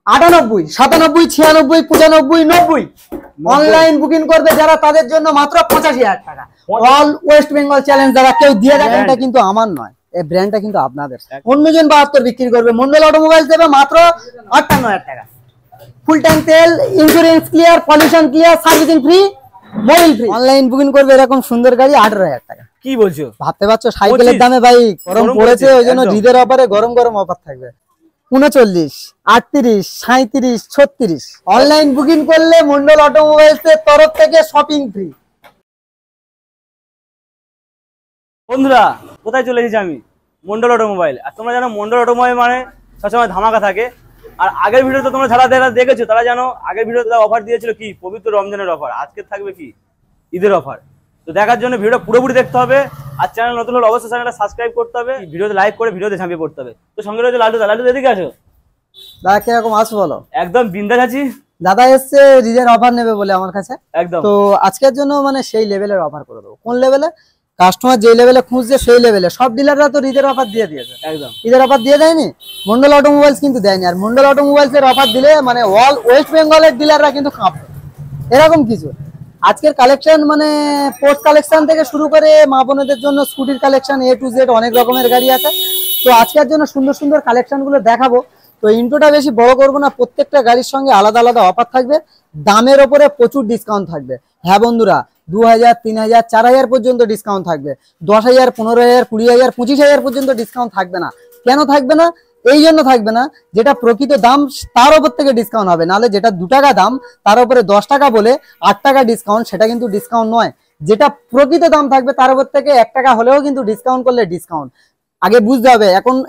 98, 97, 96, 95, 90 online booking করবে যারা তাদের জন্য মাত্র 85,000 টাকা। অল ওয়েস্ট বেঙ্গল চ্যালেঞ্জ যারা কেউ দিয়ে দেয়, এটা কিন্তু আমার নয়, এই ব্র্যান্ডটা কিন্তু আপনাদের। অন্যজন 72 বিক্রি করবে, মন্ডল অটোমোবাইলস দেবে মাত্র 58,000 টাকা। ফুল ট্যাঙ্ক তেল, insurance clear, pollution clear, servicing free, Mobil free. Online booking করবে এরকম সুন্দর গাড়ি 18,000 টাকা। কি বলছো? ভাবতে পারছো সাইকেলের দামে ভাই গরম পড়েছে, ওই জন্য ঈদের অফারে গরম গরম অফার থাকবে। 39, 38, 37, 36 অনলাইন বুকিং করলে মন্ডল অটোমোবাইলস এর তরফ থেকে শপিং ফ্রি। বন্ধুরা কোথায় চলে এসেছি আমি? মন্ডল অটোমোবাইল। আর তোমরা জানো মন্ডল অটোমোবাইল মানে সবসময় ধামাকা থাকে। আর আগের ভিডিওতে তোমরা যারা দেখেছো তারা জানো আগের ভিডিওতে অফার দিয়েছিল কি পবিত্র রমজানের অফার, আজকে থাকবে কি ঈদের অফার। তো দেখার জন্য ভিডিওটা পুরোপুরি দেখতে হবে। আর চ্যানেল নতুন হলে অবশ্যই চ্যানেলটা সাবস্ক্রাইব করতে হবে, ভিডিওতে লাইক করে ভিডিওতে ঝাঁপিয়ে পড়তে হবে। তো সঙ্গে রয়েছে লালটু। লালটু এদিকে আসো। দাদা কিরকম আছো বলো? একদম বিন্দাস আছি। দাদা এসছে ঈদের অফার নেবে বলে আমার কাছে। একদম। তো আজকের জন্য মানে সেই লেভেলের অফার করে দেবো। কোন লেভেলে? কাস্টমার যে লেভেলে খুঁজছে সেই লেভেলে। সব ডিলাররা তো ঈদের অফার দিয়ে দিয়েছে। একদম। ঈদের অফার দিয়ে দেয়নি, মন্ডল অটোমোবাইলস কিন্তু দেয়নি। আর মন্ডল অটোমোবাইলস এর অফার দিলে মানে অল ওয়েস্ট বেঙ্গলের ডিলাররা কিন্তু কাঁপবে, এরকম কিছু। আজকের কালেকশন মানে স্পোর্টস কালেকশন থেকে শুরু করে মা বোনেদের জন্য স্কুটির কালেকশন A to Z অনেক রকমের গাড়ি আছে। তো আজকের জন্য সুন্দর সুন্দর কালেকশন গুলো দেখাবো। তো ইন্ট্রোটা বেশি বড় করবো না, প্রত্যেকটা গাড়ির সঙ্গে আলাদা আলাদা অফার থাকবে, দামের ওপরে প্রচুর ডিসকাউন্ট থাকবে। হ্যাঁ বন্ধুরা, 2,000, 3,000, 4,000 পর্যন্ত ডিসকাউন্ট থাকবে। 10,000, 15,000, 20,000, 25,000 পর্যন্ত ডিসকাউন্ট থাকবে না। কেন থাকবে না? এই জন্য থাকবে না, যেটা প্রকৃত দাম তার উপর থেকে ডিসকাউন্ট হবে। নাহলে যেটা 2 টাকা দাম তার উপরে 10 টাকা বলে 8 টাকা ডিসকাউন্ট, সেটা কিন্তু ডিসকাউন্ট নয়। যেটা প্রকৃত দাম থাকবে তার উপর থেকে 1 টাকা হলেও কিন্তু ডিসকাউন্ট করলে ডিসকাউন্ট। আগে বুঝতে হবে,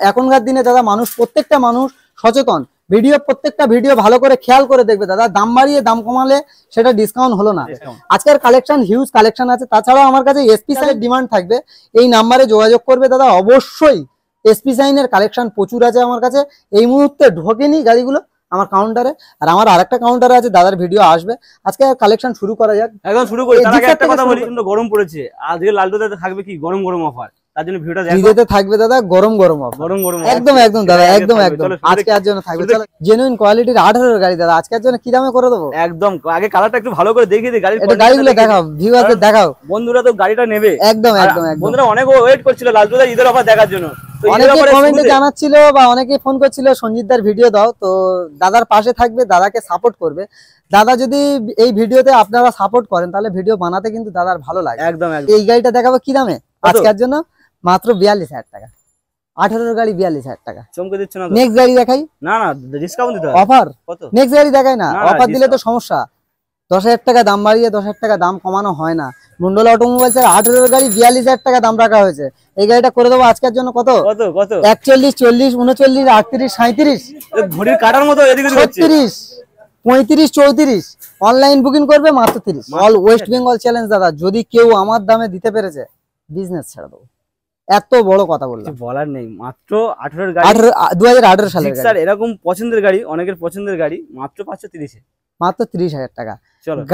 এখনকার দিনে দাদা প্রত্যেকটা মানুষ সচেতন। প্রত্যেকটা ভিডিও ভালো করে খেয়াল করে দেখবে দাদা। দাম বাড়িয়ে দাম কমালে সেটা ডিসকাউন্ট হলো না। আজকের কালেকশন হিউজ কালেকশন আছে। তাছাড়াও আমার কাছে এসপি সাইনের ডিমান্ড থাকবে, এই নাম্বারে যোগাযোগ করবে দাদা। অবশ্যই এসপি সাইনের কালেকশন প্রচুর আছে আমার কাছে। এই মুহূর্তে ঢোকেনি গাড়িগুলো আমার কাউন্টারে, আর আমার আরেকটা কাউন্টারে আছে, দাদার ভিডিও আসবে। আজকে কালেকশন শুরু করা যাক। একদম শুরু করি। তার আগে একটা কথা বলি, কিন্তু গরম পড়েছে, আজকে লালটুতে থাকবে কি গরম গরম অফার। তার জন্য ভিডিওটা দেখো। ঈদেতে থাকবে দাদা গরম গরম অফার। গরম গরম একদম একদম দাদা, একদম একদম আজকে আর জন্য থাকবে। চলো, জেনুইন কোয়ালিটির 18 এর গাড়ি দাদা আজকের জন্য কি দামে করে দেবো? একদম। আগে কালারটা একটু ভালো করে দেখিয়ে দিই, গাড়িগুলো দেখাও, ভিউয়ারদের দেখাও। বন্ধুরা তো গাড়িটা নেবে। একদম একদম একদম। বন্ধুরা অনেক ওয়েট করছিল লালটুদা ঈদের অফার দেখার জন্য। অনেকে কমেন্টে জানাচ্ছিল বা অনেকে ফোন করছিল সঞ্জিতদার ভিডিও দাও। তো দাদার পাশে থাকবে, দাদাকে সাপোর্ট করবে। দাদা যদি এই ভিডিওতে আপনারা সাপোর্ট করেন তাহলে ভিডিও বানাতে কিন্তু দাদার ভালো লাগে। একদম। এই গাড়িটা দেখাবো কি দামে আজকের জন্য? মাত্র 42,000 টাকা। 18 এর গাড়ি 42,000 টাকা। চমকে দিচ্ছ না? নেক্সট গাড়ি দেখাই। না না, ডিসকাউন্ট দিতে হবে। অফার কত? নেক্সট গাড়ি দেখাই না, অফার দিলে তো সমস্যা। 10,000 টাকা দাম বাড়িয়ে 10,000 টাকা দাম কমানো হয় না। মন্ডল অটোমোবাইলস এর 18 এর গাড়ি 42,000 টাকা দাম রাখা হয়েছে। এই গাড়িটা করে দেবো আজকের জন্য কত? 41, 40, 39, 38, 37 ঘড়ির কাটার মতো এদিকে 36, 35, 34 অনলাইন বুকিং করবে মাত্র 30। অল ওয়েস্ট বেঙ্গল চ্যালেঞ্জ দাদা। যদি কেউ আমার দামে দিতে পেরেছে বিজনেস ছেড়ে দেবো। এত বড় কথা বললাম, বলার নেই। মাত্র 18 এর গাড়ি, 2018 সালের গাড়ি। স্যার এরকম পছন্দের গাড়ি, অনেকের পছন্দের গাড়ি মাত্র 530 এ, মাত্র 30,000 টাকা।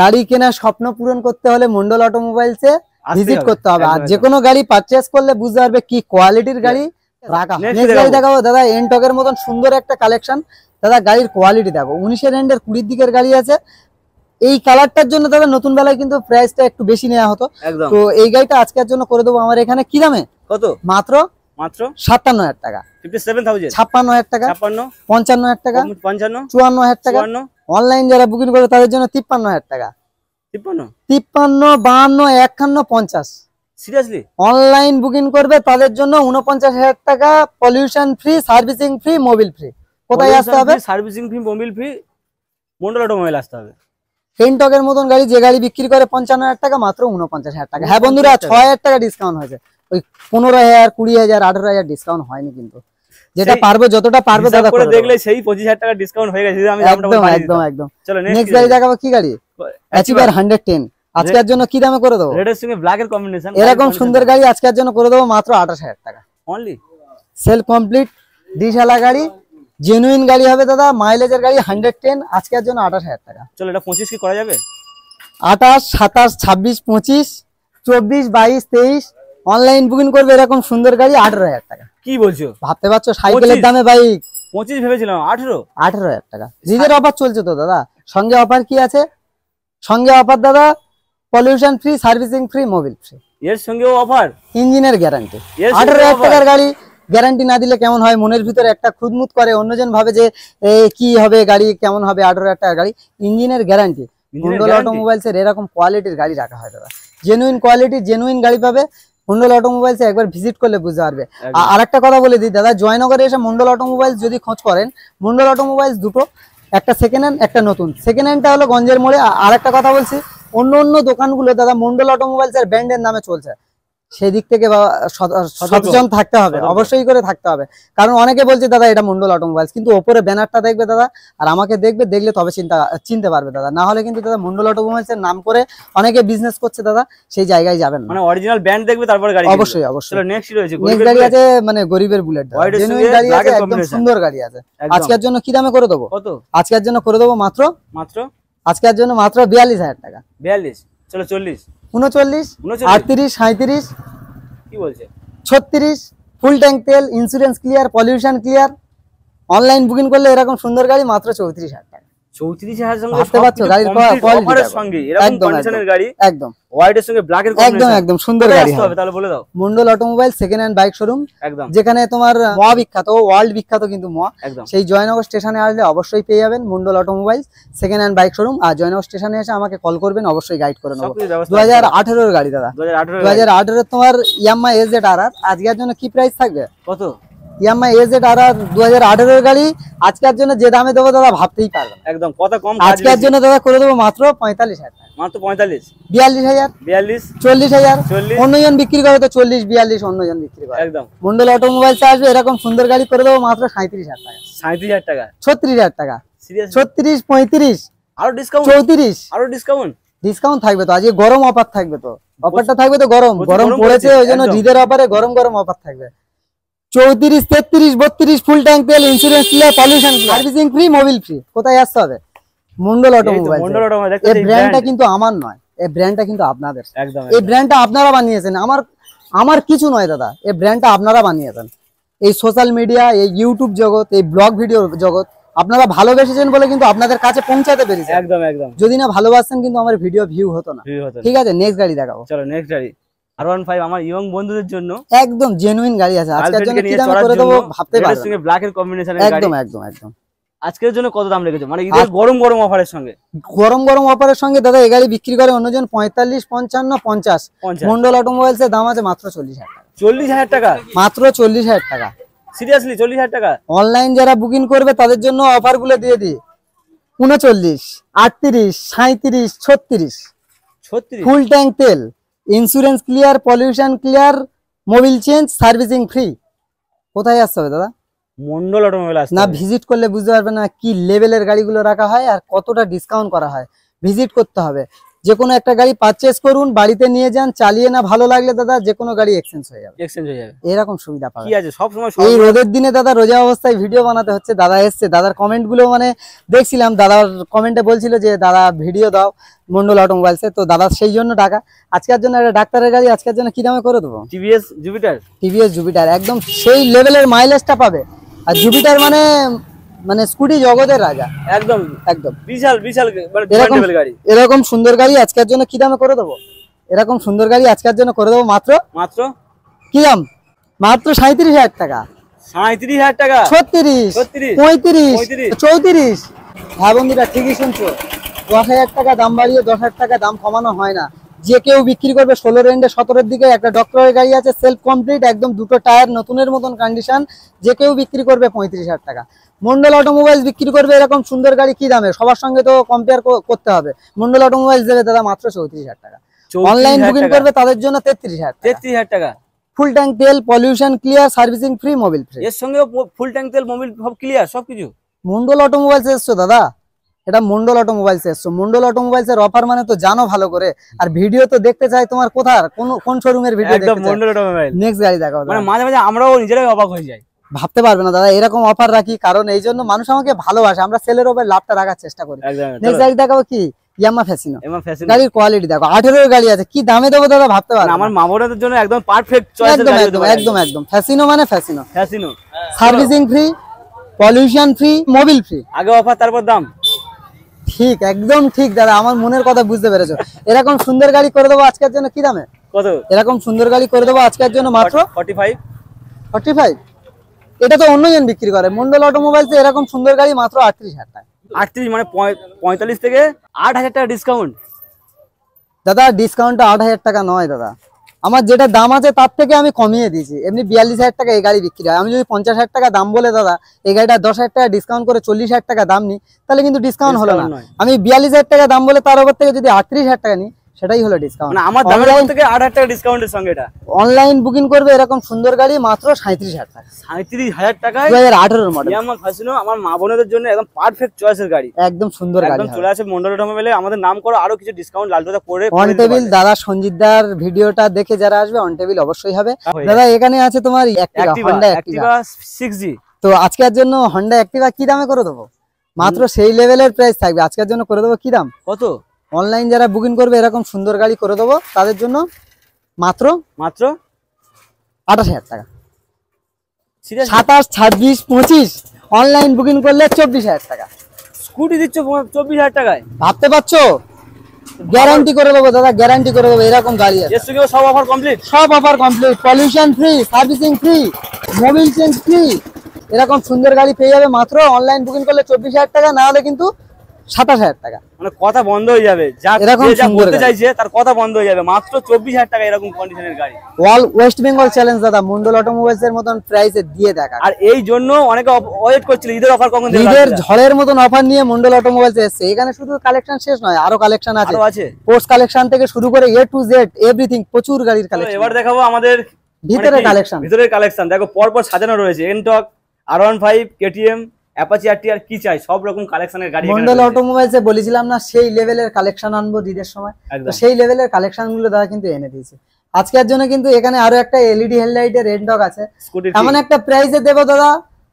গাড়ি কেনার স্বপ্ন পূরণ করতে হলে মন্ডল অটোমোবাইলস এ ভিজিট করতে হবে। আর যে কোনো গাড়ি পারচেজ করলে বুঝতে পারবে কি কোয়ালিটির গাড়ি রাখা। নেক্সট গাড়ি দেখাবো দাদা, এনটকের মতন সুন্দর একটা কালেকশন। দাদা গাড়ির কোয়ালিটি দেখো, 19 এর এন্ডের 20 দিকের গাড়ি আছে। এই কালারটার জন্য দাদা নতুন বেলায় কিন্তু প্রাইসটা একটু বেশি নেওয়া হতো। তো এই গাড়িটা আজকের জন্য করে দেবো আমার এখানে কি দামে? কত? মাত্র 57,000 টাকা। 56,000 টাকা, 55,000 টাকা, 54,000 টাকা। অনলাইন যারা বুকিং করবে তাদের জন্য 53,000 টাকা। 53, 52, 51, 50। সিরিয়াসলি অনলাইন বুকিং করবে তাদের জন্য 49,000 টাকা। Pollution free, servicing free, Mobil free. কোথায় আসতে হবে? Servicing free, Mobil free, Mondal automobile আসতে হবে। এনটকের মতন গাড়ি যে গাড়ি বিক্রি করে 55,000 টাকা, মাত্র 49,000 টাকা। হ্যাঁ বন্ধুরা, 6,000 টাকা ডিসকাউন্ট হয়েছে। ওই 15,000, 20,000, 18,000 ডিসকাউন্ট হয়নি কিন্তু। যেটা পারবে যতটা পারবে দাদা করে দেখলে সেই 25,000 টাকা ডিসকাউন্ট হয়ে গেছে। আমি একদম একদম একদম। চলো নেক্সট গাড়ি দেখাবো। কি গাড়ি? অ্যাচিভার 110 আজকের জন্য কি দামে করে দেবো? রেড এর সঙ্গে ব্ল্যাক এর কম্বিনেশন। এরকম সুন্দর গাড়ি আজকের জন্য করে দেবো মাত্র 28,000 টাকা অনলি। সেল কমপ্লিট, ডিশালা গাড়ি, জেনুইন গাড়ি হবে দাদা। মাইলেজের গাড়ি 110, আজকের জন্য 28,000 টাকা। চলো এটা 25 কি করা যাবে? 28, 27, 26, 25, 24, 22, 23 অনলাইন বুকিং করবে এরকম সুন্দর গাড়ি 18,000 টাকা। কি বলছো? ভাবতে পারছো সাইকেলের দামে বাইক 25 ভেবেছিলাম, 18। 18,000 টাকা ঈদের অফার চলছে তো দাদা। সঙ্গে অফার কি আছে? সঙ্গে অফার দাদা pollution free, servicing free, Mobil free. এর সঙ্গেও অফার, ইঞ্জিনের গ্যারান্টি। এর সঙ্গেও 18,000 offer? টাকার গাড়ি গ্যারান্টি না দিলে কেমন হয়? মনের ভিতরে একটা খুদমুদ করে, অন্যজন ভাবে যে কি হবে গাড়ি, কেমন হবে 18,000 টাকার গাড়ি। ইঞ্জিনের গ্যারান্টি। মন্ডল guarantee? অটোমোবাইলস এর এরকম কোয়ালিটির গাড়ি রাখা হয় দাদা। জেনুইন কোয়ালিটি, জেনুইন গাড়ি পাবে মন্ডল অটোমোবাইলস। একবার ভিজিট করলে বুঝতে পারবে। আর একটা কথা বলে দিই দাদা, জয়নগরে এসে মন্ডল অটোমোবাইলস যদি খোঁজ করেন, মন্ডল অটোমোবাইলস দুটো, একটা সেকেন্ড হ্যান্ড, একটা নতুন। সেকেন্ড হ্যান্ডটা হলো গঞ্জের মোড়ে। আর একটা কথা বলছি, অন্য দোকানগুলো দাদা মন্ডল অটোমোবাইলস এর ব্র্যান্ডের নামে চলছে, সেই দিক থেকে সচেতন থাকতে হবে, অবশ্যই করে থাকতে হবে। কারণ অনেকে বলছে দাদা এটা মন্ডল অটোমোবাইলস, কিন্তু ওপরে ব্যানারটা দেখবে দাদা, আর আমাকে দেখলে তবে চিনতে পারবে দাদা। না হলে কিন্তু দাদা মন্ডল অটোমোবাইলস এর নাম করে অনেকে বিজনেস করছে দাদা, সেই জায়গায় যাবেন না। মানে অরিজিনাল ব্র্যান্ড দেখবে তারপরে গাড়ি। অবশ্যই। চলো নেক্সট রয়েছে, নেক্সট গাড়ি আছে মানে গরিবের বুলেট দাদা, জেনুইন গাড়ি আছে, একদম সুন্দর গাড়ি আছে। আজকের জন্য কি দামে করে দেবো? কত? আজকের জন্য করে দেবো মাত্র আজকের জন্য মাত্র 42,000 টাকা। 42, চলো 40, 39, 38, 37, কি বলছে 36, ফুল ট্যাঙ্ক তেল, insurance clear, pollution clear. Online booking করলে এরকম সুন্দর গাড়ি মাত্র 34,000 টাকা। 34,000 সঙ্গে ভাবতে পারছো গাড়ির কোয়ালিটি অফারের সঙ্গে এরকম কন্ডিশনের গাড়ি, একদম হোয়াইটের সঙ্গে ব্ল্যাকের কম্বিনেশন, একদম সুন্দর গাড়ি হবে। তাহলে বলে দাও। Mondal automobile second hand bike showroom, একদম যেখানে তোমার মহা বিখ্যাত, ওয়ার্ল্ড বিখ্যাত কিন্তু মহা। একদম সেই জয়নগর স্টেশনে আসলে অবশ্যই পেয়ে যাবেন Mondal automobile second hand bike showroom. আর জয়নগর স্টেশনে এসে আমাকে কল করবেন, অবশ্যই গাইড করে নেবো। 2018 এর গাড়ি দাদা, 2018 তোমার ইয়ামাহা এজেড আরআর। আজকের জন্য কি প্রাইস থাকবে? কত? ইয়ামাহা এজেড আরআর 2018 এর গাড়ি আজকের জন্য যে দামে দেবো দাদা ভাবতেই পারবেন। একদম কত কম আজকের জন্য দাদা করে দেবো মাত্র 45,000 টাকা। মাত্র 45, 42,000, 42, 40,000। 40, অন্যজন বিক্রি করে তো 40, 42 অন্যজন বিক্রি করে। একদম মন্ডল অটোমোবাইলস আসবে, এরকম সুন্দর গাড়ি করে দেবো মাত্র 37,000 টাকা। 37,000 টাকা, 36,000 টাকা, সিরিয়াস? 36, 35, আরো ডিসকাউন্ট? 34 আরো ডিসকাউন্ট? ডিসকাউন্ট থাকবে তো। আজকে গরম অফার থাকবে তো, অফারটা থাকবে তো। গরম গরম পড়েছে, ওই জন্য একদম। জিদের অফারে গরম অফার থাকবে। 34, 33, 32, ফুল ট্যাঙ্ক তেল, insurance clear, pollution servicing free, Mobil free. কোথায় আসতে হবে? মন্ডল অটোমোবাইল। মন্ডল অটোমোবাইল, এই ব্র্যান্ডটা কিন্তু আমার নয়, এই ব্র্যান্ডটা কিন্তু আপনাদের। একদম এই ব্র্যান্ডটা আপনারা বানিয়েছেন, আমার কিছু নয় দাদা। এই ব্র্যান্ডটা আপনারা বানিয়েছেন। এই সোশ্যাল মিডিয়া, এই ইউটিউব জগৎ, এই ব্লগ ভিডিও জগৎ আপনারা ভালোবেসেছেন বলে কিন্তু আপনাদের কাছে পৌঁছাতে পেরেছে। একদম একদম। যদি না ভালোবাসতেন কিন্তু আমার ভিডিও ভিউ হতো না। ঠিক আছে, নেক্সট গাড়ি দেখাবো। চলো নেক্সট গাড়ি R15 আমার ইয়ং বন্ধুদের জন্য একদম জেনুইন গাড়ি আছে। আজকের জন্য কি দাম করে দেবো ভাবতে পারবেন। এর সঙ্গে ব্ল্যাক এর কম্বিনেশনের গাড়ি। একদম একদম একদম। আজকের জন্য কত দাম রেখেছো? মানে ঈদের গরম অফারের সঙ্গে? গরম অফারের সঙ্গে দাদা এই গাড়ি বিক্রি করে অন্যজন 45, 55, 50। মন্ডল অটোমোবাইলস এর দাম আছে মাত্র 40,000 টাকা। 40,000 টাকা? মাত্র 40,000 টাকা। সিরিয়াসলি 40,000 টাকা? অনলাইন যারা বুকিং করবে তাদের জন্য অফার গুলো দিয়ে দিই। 39, 38, 37, 36, ফুল ট্যাঙ্ক তেল, insurance clear, pollution clear, Mobil change, servicing free. কোথায় আসতে হবে দাদা? মন্ডল অটোমোবাইল আসতে না ভিজিট করলে বুঝতে পারবে না কি লেভেলের গাড়িগুলো রাখা হয় আর কতটা ডিসকাউন্ট করা হয়। ভিজিট করতে হবে। যে কোনো একটা গাড়ি পারচেজ করুন, বাড়িতে নিয়ে যান, চালিয়ে না ভালো লাগলে দাদা যে কোনো গাড়ি এক্সচেঞ্জ হয়ে যাবে। এরকম সুবিধা পাবে। কি আছে সব সময় এই রোদের দিনে দাদা রোজা অবস্থায় ভিডিও বানাতে হচ্ছে। দাদা এসছে, দাদার কমেন্ট গুলো মানে দেখছিলাম, দাদার কমেন্টে বলছিল যে দাদা ভিডিও দাও মন্ডল অটোমোবাইলসে। তো দাদা সেই জন্য টাকা আজকের জন্য একটা ডাক্তারের গাড়ি আজকের জন্য কি দামে করে দেবো? টিভিএস জুপিটার একদম সেই লেভেলের মাইলেজটা পাবে। আর জুপিটার মানে স্কুটি জগতের রাজা। একদম একদম বিশাল মানে গাড়ি। এরকম সুন্দর গাড়ি আজকের জন্য কি দামে করে দেবো? এরকম সুন্দর গাড়ি আজকের জন্য করে দেবো মাত্র কি দাম? মাত্র 37,000 টাকা। 37,000 টাকা? 36, 35, 34। হ্যাঁ বন্ধুরা ঠিকই শুনছো, 10,000 টাকা দাম বাড়িয়ে 10,000 টাকা দাম কমানো হয় না। যে কেউ বিক্রি করবে 16 রেন্ডে 17-এর দিকে একটা ডক্টরের গাড়ি আছে সেলফ কমপ্লিট, একদম দুটো টায়ার নতুনের মতন কন্ডিশন, যে কেউ বিক্রি করবে 35,000 টাকা। মন্ডল অটোমোবাইলস বিক্রি করবে এরকম সুন্দর গাড়ি কি দামে? সবার সঙ্গে তো কম্পেয়ার করতে হবে। মন্ডল অটোমোবাইলস দেবে দাদা মাত্র 34,000 টাকা। অনলাইন বুকিং করবে তাদের জন্য 33,000 টাকা। ফুল ট্যাঙ্ক তেল, pollution clear, servicing free, Mobil free. এর সঙ্গে ফুল ট্যাঙ্ক তেল, মোবিল সব ক্লিয়ার, সবকিছু। মন্ডল অটোমোবাইলস এসছো দাদা, এটা মন্ডল অটোমোবাইলস এসছো। মন্ডল অটোমোবাইলস এর অফার মানে তো জানো ভালো করে। আর ভিডিও তো দেখতে চাই তোমার কোথার কোন শোরুমের ভিডিও দেখতে চাই? একদম মন্ডল অটোমোবাইল। নেক্সট গাড়ি দেখাও। মানে মাঝে মাঝে আমরাও নিজেরাই অবাক হয়ে যাই, ভাবতে পারবে না দাদা এরকম অফার রাখি, কারণ এই জন্য মানুষ আমাকে ভালোবাসে। আমরা সেলের উপর লাভটা রাখার চেষ্টা করি। নেক্সট গাড়ি দেখাবো কি? Yamaha Fascino. গাড়ির কোয়ালিটি দেখো, 18 এর গাড়ি আছে, কি দামে দেবো দাদা ভাবতে পারবে না। আমার মা বোনদের জন্য একদম পারফেক্ট চয়েস। একদম ফ্যাসিনো মানে Fascino. Servicing free, pollution free, Mobil free. আগে অফার তারপর দাম। ঠিক, একদম ঠিক দাদা, আমার মনের কথা বুঝতে পেরেছো। এরকম সুন্দর গাড়ি করে দেবো আজকের জন্য কি দামে? কত? এরকম সুন্দর গাড়ি করে দেবো আজকের জন্য মাত্র 45। 45? এটা তো অন্যজন বিক্রি করে, মন্ডল অটোমোবাইলস এরকম সুন্দর গাড়ি মাত্র 38,000 টাকা। 38 মানে 45 থেকে 8,000 টাকা ডিসকাউন্ট। দাদা ডিসকাউন্টটা 8,000 টাকা নয় দাদা, আমার যেটা দাম আছে তার থেকে আমি কমিয়ে দিয়েছি। এমনি 42,000 টাকা এই গাড়ি বিক্রি হয়, আমি যদি 50,000 টাকা দাম বলে দাদা এই গাড়িটা 10,000 টাকা ডিসকাউন্ট করে 40,000 টাকা দাম নিই, তাহলে কিন্তু ডিসকাউন্ট হলো না। আমি 42,000 টাকা দাম বলে তার উপর থেকে যদি 38,000 টাকা নিই, সেটাই হলো ডিসকাউন্ট। মানে আমার দামের উপর থেকে 8,000 টাকা ডিসকাউন্টের সঙ্গে এটা। অনলাইন বুকিং করবে এরকম সুন্দর গাড়ি মাত্র 37,000 টাকা। 37,000 টাকায় 2018 মডেল ইয়ামাহা ফাসিনো, আমার মা বোনেদের জন্য একদম পারফেক্ট চয়েসের গাড়ি। একদম সুন্দর গাড়ি। একদম চলে আসে মন্ডল অটোমোবাইলে, আমাদের নাম করো, আরো কিছু ডিসকাউন্ট লালটুদা করে অন টেবিল দাদা, সঞ্জিতদার ভিডিওটা দেখে যারা আসবে অন টেবিল অবশ্যই হবে দাদা। এখানে আছে তোমার Honda Activa 6G। তো আজকের জন্য Honda Activa কি দামে করে দেবো? মাত্র সেই লেভেলের প্রাইস থাকবে আজকের জন্য করে দেবো। কি দাম? কত? অনলাইন যারা বুকিং করবে এরকম সুন্দর গাড়ি করে দেবো তাদের জন্য মাত্র 28,000 টাকা। 27, 26, 25 অনলাইন বুকিং করলে 24,000 টাকা। স্কুটি দিচ্ছ 24,000 টাকায়? ভাবতে পারছো? গ্যারান্টি করে দেবো দাদা, গ্যারান্টি করে দেবো। এরকম গাড়ি আছে, এর সঙ্গে সব অফার কমপ্লিট। সব offer complete, pollution free, servicing free, Mobil change free. এরকম সুন্দর গাড়ি পেয়ে যাবে মাত্র অনলাইন বুকিং করলে 24,000 টাকা, না হলে কিন্তু 27,000 টাকা। মানে কথা বন্ধ হয়ে যাবে, যা এরকম যে যা সুন্দর বলতে গাড়ি। চাইছে তার কথা বন্ধ হয়ে যাবে। মাত্র 24,000 টাকা এরকম কন্ডিশনের গাড়ি। অল ওয়েস্ট বেঙ্গল চ্যালেঞ্জ দাদা, মন্ডল অটোমোবাইলস এর মতন প্রাইসে দিয়ে দেখা। আর এই জন্য অনেকে ওয়েট করছিল ঈদের অফার কখন দেবে। ঈদের ঝড়ের মতন অফার নিয়ে মন্ডল অটোমোবাইলস এসেছে। এখানে শুধু কালেকশন শেষ নয়, আরো কালেকশন আছে। পোস্ট কালেকশন থেকে শুরু করে A to Z এভরিথিং, প্রচুর গাড়ির কালেকশন। এবার দেখাবো আমাদের ভিতরের কালেকশন। ভিতরের কালেকশন দেখো, পরপর সাজানো রয়েছে। Ntorq, R15, KTM, Apache RTR, কি চাই সব রকম কালেকশনের গাড়ি। মন্ডল অটোমোবাইলস এ বলেছিলাম না সেই লেভেলের কালেকশন আনবো ঈদের সময়, তো সেই লেভেলের কালেকশন গুলো দাদা কিন্তু এনে দিয়েছে আজকের জন্য। কিন্তু এখানে আরো একটা LED হেডলাইটের এনটক আছে, এমন একটা প্রাইসে দেবো দাদা,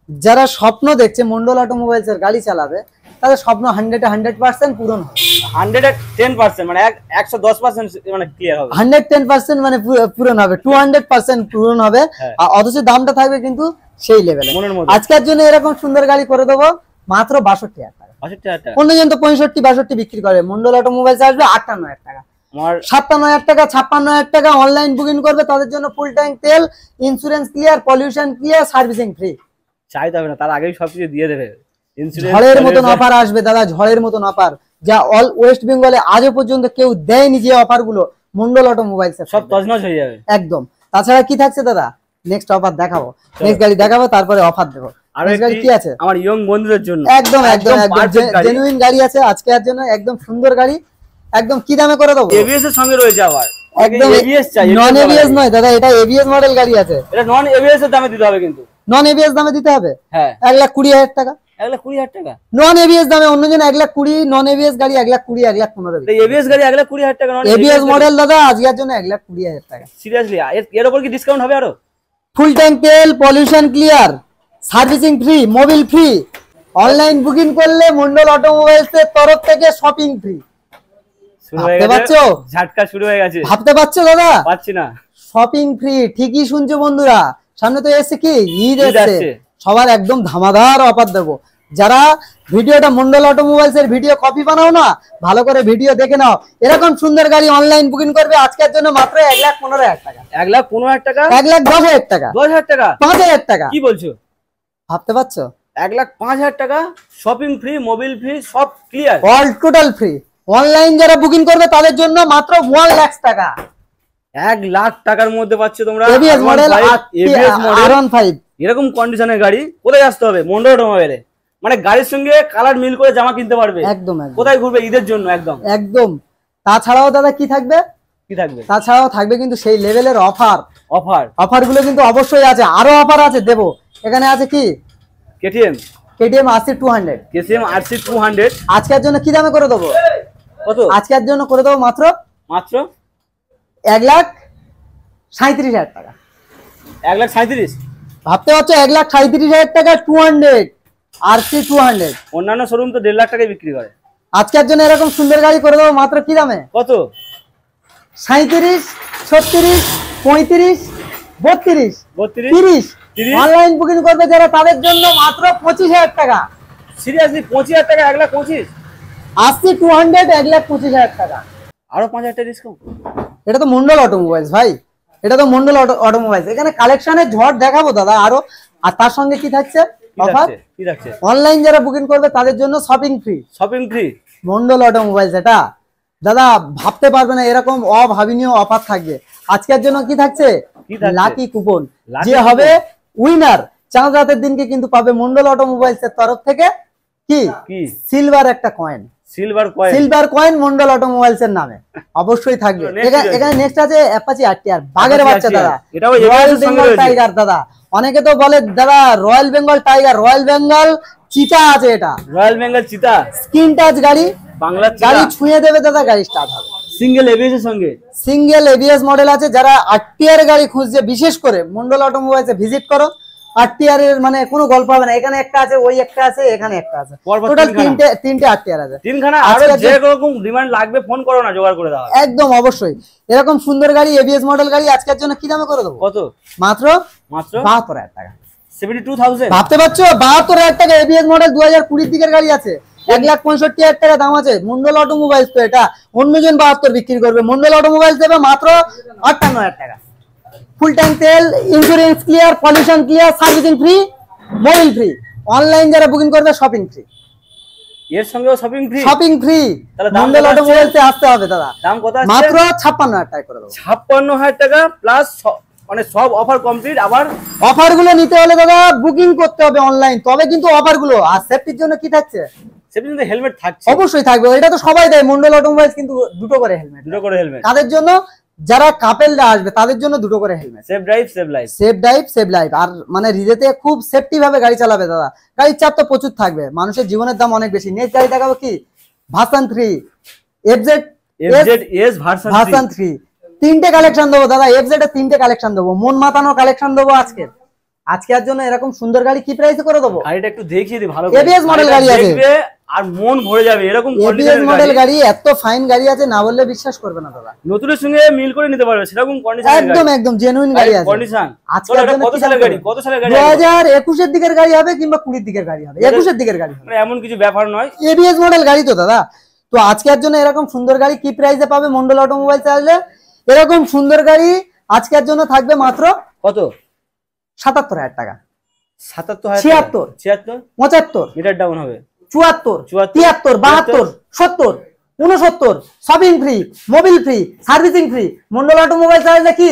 যারা স্বপ্ন দেখছে মন্ডল অটোমোবাইলস এর গাড়ি চালাবে তাদের স্বপ্ন 100% পূরণ হবে। 110% মানে 110% মানে ক্লিয়ার হবে। 110% মানে পূরণ হবে, 200% পূরণ হবে। আর অথচ দামটা থাকবে কিন্তু সেই লেভেলে। আজকের জন্য এরকম সুন্দর গাড়ি করে দেবো মাত্র 62,000 টাকা। 62,000 টাকা। অন্যজন তো 65-62 বিক্রি করে, মন্ডল অটোমোবাইলস আসবে 58,000 টাকা, 57,000 টাকা, 56,000 টাকা। অনলাইন বুকিং করবে তাদের জন্য ফুল ট্যাঙ্ক তেল, insurance clear, pollution clear, servicing free. চাইতে হবে না, তার আগেই সবকিছু দিয়ে দেবে। ঝড়ের মতন অফার আসবে দাদা, ঝড়ের মতন অফার, যা অল ওয়েস্ট বেঙ্গলে আজও পর্যন্ত কেউ দেয়নি। যে অফার গুলো মন্ডল অটোমোবাইলস সব তছনছ হয়ে যাবে একদম। তাছাড়া কি থাকছে দাদা? নেক্সট অফার দেখাবো, নেক্সট গাড়ি দেখাবো, তারপরে অফার দেবো। আর গাড়ি কি আছে আমার ইয়ং বন্ধুদের জন্য? একদম একদম জেনুইন গাড়ি আছে আজকের জন্য, একদম সুন্দর গাড়ি। একদম কি দামে করে দেবো? এবিএস এর সঙ্গে রয়েছে আবার। একদম এবিএস চাই, নন এবিএস নয় দাদা, এটা এবিএস মডেল গাড়ি আছে। এটা নন এবিএস এর দামে দিতে হবে কিন্তু। নন এবিএস দামে দিতে হবে? হ্যাঁ, 1,20,000 টাকা। 1,20,000 টাকা নন এবিএস দামে, অন্যজন 1,20,000, নন এবিএস গাড়ি 1,20,000, 1,15,000। এবিএস গাড়ি 1,20,000 টাকা, নন এবিএস মডেল দাদা আজকের জন্য 1,20,000 টাকা। সিরিয়াসলি এর উপর কি ডিসকাউন্ট হবে আরো? ফুল ট্যাঙ্ক তেল, pollution clear, servicing free, Mobil free. Online booking করলে মন্ডল অটোমোবাইলস এর তরফ থেকে শপিং ফ্রি। ভাবতে পারছো? ঝাটকা শুরু হয়ে গেছে। ভাবতে পারছো দাদা? পাচ্ছি না। শপিং ফ্রি, ঠিকই শুনছো বন্ধুরা। সামনে তো এসে কি ঈদ এসেছে, সবার একদম ধামাধার অফার দেবো। যারা ভিডিওটা মন্ডল অটোমোবাইলস এর ভিডিও কপি বানাও না, ভালো করে ভিডিও দেখে নাও। এরকম সুন্দর গাড়ি অনলাইন বুকিং করবে আজকের জন্য মাত্র 1,15,000 টাকা। 1,15,000 টাকা? 1,10,000 টাকা। 10,000 টাকা? 5,000 টাকা। কি বলছো? ভাবতে পারছো? 1,05,000 টাকা, শপিং ফ্রি, মোবিল ফ্রি, সব clear, all total free. Online যারা বুকিং করবে তাদের জন্য মাত্র 1 লাখ টাকা। 1 লাখ টাকার মধ্যে পাচ্ছ তোমরা এবিএস মডেল, R15। এরকম কন্ডিশনের গাড়ি কোথায় আসতে হবে? মন্ডল অটোমোবাইলে। মানে গাড়ির সঙ্গে কালার মিল করে জামা কিনতে পারবে। একদম। কোথায় ঘুরবে ঈদের জন্য? একদম একদম। তাছাড়াও দাদা কি থাকবে? কি থাকবে? তাছাড়াও থাকবে কিন্তু সেই লেভেলের অফার গুলো কিন্তু অবশ্যই আছে, আরো অফার আছে দেবো। এখানে আছে কি? KTM RC 200। KTM RC 200 আজকের জন্য কি দামে করে দেবো? কত? আজকের জন্য করে দেবো মাত্র 1,37,000 টাকা। 1,37,000? ভাবতে পারছো? 1,37,000 টাকা 200 RC 200। অন্যান্য শোরুম তো 1.5 লাখ টাকায় বিক্রি করে। আজকের জন্য এরকম সুন্দর গাড়ি করে দেবো মাত্র কি দামে? কত? 37, 36, 35, 32, 30, অনলাইন বুকিং করবে যারা তাদের জন্য মাত্র 25,000 টাকা। সিরিয়াসলি 25,000 টাকা, 1,25,000 80 200 1,25,000 টাকা। আরো 5,000 টাকা ডিসকাউন্ট। এটা তো মন্ডল অটোমোবাইলস ভাই, এটা তো মন্ডল অটোমোবাইলস। এখানে কালেকশনের ঝড় দেখাবো দাদা আরো। আর তার সঙ্গে কি থাকছে অফার? কি থাকছে? অনলাইন যারা বুকিং করবে তাদের জন্য shopping free. Shopping free Mondal automobiles. এটা দাদা ভাবতে পারবে না এরকম অভাবনীয় অফার থাকবে। আজকের জন্য কি থাকছে? Lucky coupon. যে হবে উইনার চাঁদ রাতের দিনকে কিন্তু পাবে মন্ডল অটোমোবাইলস এর তরফ থেকে কি সিলভার একটা coin. Silver coin Mondal automobiles এর নামে অবশ্যই থাকবে। এখানে নেক্সট আছে অ্যাপাচি আরটিআর, বাঘের বাচ্চা দাদা, রয়্যাল বেঙ্গল টাইগার দাদা। অনেকে তো বলে দাদা royal Bengal tiger, royal Bengal চিতা আছে। এটা রয়্যাল বেঙ্গল চিতা, স্ক্রিন টাচ গাড়ি, বাংলা গাড়ি ছুঁয়ে দেবে দাদা, গাড়ি স্টার্ট হবে। সিঙ্গেল এবিএস এর সঙ্গে, সিঙ্গেল এবিএস মডেল আছে। যারা আরটিআর গাড়ি খুঁজছে বিশেষ করে মন্ডল অটোমোবাইলসে ভিজিট করো। আরটিআর এর মানে কোনো গল্প হবে না। এখানে একটা আছে, ওই একটা আছে, এখানে একটা আছে, টোটাল তিনটে আরটিআর আছে। তিনখানা। আর যে রকম ডিমান্ড লাগবে ফোন করো না, জোগাড় করে দাও একদম অবশ্যই। এরকম সুন্দর গাড়ি এবিএস মডেল গাড়ি আজকের জন্য কি দামে করে দেবো? কত? মাত্র 72,000 টাকা। 72,000। ভাবতে পারছো 72,000 টাকা এবিএস মডেল 2020 দিকের গাড়ি আছে। 1,65,000 টাকা দাম আছে। মন্ডল অটোমোবাইলস তো এটা অন্যজন 72 বিক্রি করবে, মন্ডল অটোমোবাইলস দেবে মাত্র 58,000 টাকা। ফুল ট্যাঙ্ক তেল, insurance clear, pollution clear, servicing free, Mobil free. Online যারা বুকিং করবে শপিং ফ্রি। এর সঙ্গেও shopping free. Shopping free. Mondal অটোমোবাইলসে আসতে হবে দাদা। দাম কত আছে? মাত্র 56,000 টাকা করে দেবো। 56,000 টাকা প্লাস মানে সব অফার কমপ্লিট। আবার অফার গুলো নিতে হলে দাদা বুকিং করতে হবে অনলাইন, তবে কিন্তু অফার গুলো। আর সেফটির জন্য কি থাকছে? সেফটির জন্য হেলমেট থাকছে, অবশ্যই থাকবে। এটা তো সবাই দেয়। মন্ডল অটোমোবাইলস কিন্তু দুটো করে হেলমেট। তাদের জন্য যারা কাপেলরা আসবে তাদের জন্য দুটো করে helmet. Safe drive save life, safe drive save life. আর মানে রিজেতে খুব সেফটি ভাবে গাড়ি চালাবে দাদা। গাড়ির চাপ তো প্রচুর থাকবে, মানুষের জীবনের দাম অনেক বেশি। নেক্সট গাড়ি দেখাবো কি? Version 3 FZ S version 3। তিনটে কালেকশন দেবো দাদা। এফজেড এর তিনটে কালেকশন দেবো, মন মাতানো কালেকশন দেবো আজকের জন্য। এরকম সুন্দর গাড়ি কি প্রাইসে করে দেবো? গাড়িটা একটু দেখিয়ে দিই ভালো করে। এবিএস মডেল গাড়ি আছে, আর মন ভরে যাবে এরকম এবিএস মডেল গাড়ি। এত ফাইন গাড়ি আছে না বললে বিশ্বাস করবে না দাদা। নতুনের সঙ্গে মিল করে নিতে পারবে সেরকম কন্ডিশন। একদম একদম জেনুইন গাড়ি আছে। কন্ডিশন আজকের জন্য কত সালের গাড়ি? কত সালের গাড়ি? 2021 এর দিকের গাড়ি হবে কিংবা 20 দিকের গাড়ি হবে। 21 এর দিকের গাড়ি হবে, মানে এমন কিছু ব্যাপার নয়। এবিএস মডেল গাড়ি তো দাদা। তো আজকের জন্য এরকম সুন্দর গাড়ি কি প্রাইসে পাবে মন্ডল অটোমোবাইলসে আসলে? এরকম সুন্দর গাড়ি আজকের জন্য থাকবে মাত্র কত? 77,000 টাকা। 77,000, 76, 76, 75, মিটার ডাউন হবে 74, 73, 72, 70, 69। Shopping free, Mobil free, servicing free. Mondal automobiles আসলে কি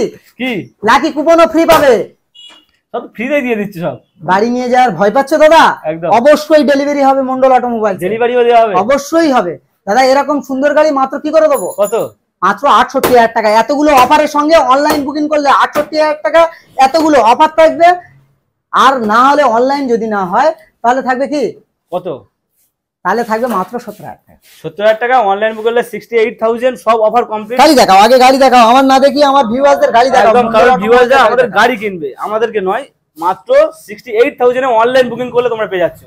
লাকি কুপনও ফ্রি পাবে। সব ফ্রিতে দিয়ে দিচ্ছি সব। গাড়ি নিয়ে যাওয়ার ভয় পাচ্ছ দাদা? একদম অবশ্যই ডেলিভারি হবে মন্ডল অটোমোবাইলস। ডেলিভারিও দেওয়া হবে, অবশ্যই হবে দাদা। এরকম সুন্দর গাড়ি মাত্র কি করে দেবো? কত? মাত্র 68,000 টাকা। এতগুলো অফারের সঙ্গে অনলাইন বুকিং করলে 68,000 টাকা এতগুলো অফার থাকবে। আর না হলে অনলাইন যদি না হয় তাহলে থাকবে কি? কত? তাহলে থাকবে মাত্র 17,000 টাকা। 17,000 টাকা অনলাইন বুক করলে 68,000 সব অফার কমপ্লিট। গাড়ি দেখাও, আগে গাড়ি দেখাও। আমার না দেখি আমার ভিউয়ারদের গাড়ি দেখাও। একদম, কারণ ভিউয়াররা আমাদের গাড়ি কিনবে, আমাদেরকে নয়। মাত্র 68,000 এ অনলাইন বুকিং করলে তোমরা পেয়ে যাচ্ছ।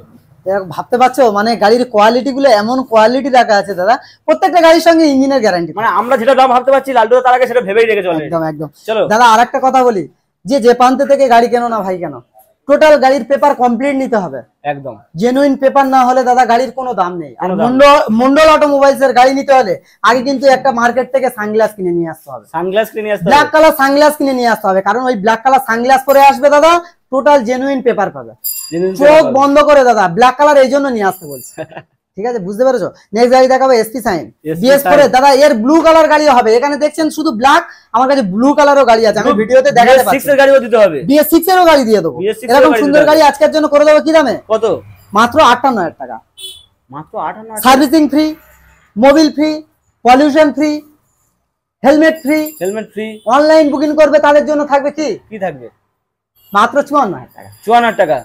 ভাবতে পারছো মানে গাড়ির কোয়ালিটি গুলো এমন কোয়ালিটি রাখা আছে দাদা। প্রত্যেকটা গাড়ির সঙ্গে ইঞ্জিনের গ্যারান্টি। মানে আমরা যেটা দাম ভাবতে পারছি লালটু তার আগে সেটা ভেবেই রেখে চলে। একদম একদম। চলো দাদা আরেকটা কথা বলি, যে প্রান্ত থেকে গাড়ি কেনো না ভাই কেন, টোটাল গাড়ির পেপার কমপ্লিট নিতে হবে। একদম জেনুইন পেপার না হলে দাদা গাড়ির কোনো দাম নেই। আর মন্ডল অটোমোবাইলস এর গাড়ি নিতে হলে আগে কিন্তু একটা মার্কেট থেকে সানগ্লাস কিনে নিয়ে আসতে হবে। সানগ্লাস কিনে নিয়ে আসতে হবে, ব্ল্যাক কালার সানগ্লাস কিনে নিয়ে আসতে হবে। কারণ ওই ব্ল্যাক কালার সানগ্লাস পরে আসবে দাদা, টোটাল জেনুইন পেপার পাবে। চোখ বন্ধ করে দাদা ব্ল্যাক কালার এই জন্য নিয়ে আসতে বলছে। ঠিক আছে, বুঝতে পেরেছো? নেক্সট গাড়ি দেখাবো এসপি সাইন বিএস করে দাদা। এর ব্লু কালার গাড়ি হবে। এখানে দেখছেন শুধু ব্ল্যাক, আমার কাছে ব্লু কালারও গাড়ি আছে, আমি ভিডিওতে দেখাতে পাচ্ছি। BS6 এর গাড়িও দিতে হবে, BS6 এরও গাড়ি দিয়ে দেবো। এরকম সুন্দর গাড়ি আজকের জন্য করে দেবো কি দামে? কত? মাত্র 58,000 টাকা। মাত্র 58,000। Servicing free, Mobil free, pollution free, helmet free. Helmet free. Online booking করবে তাদের জন্য থাকবে কি? কি থাকবে? মাত্র 54,000 টাকা। 54,000 টাকা।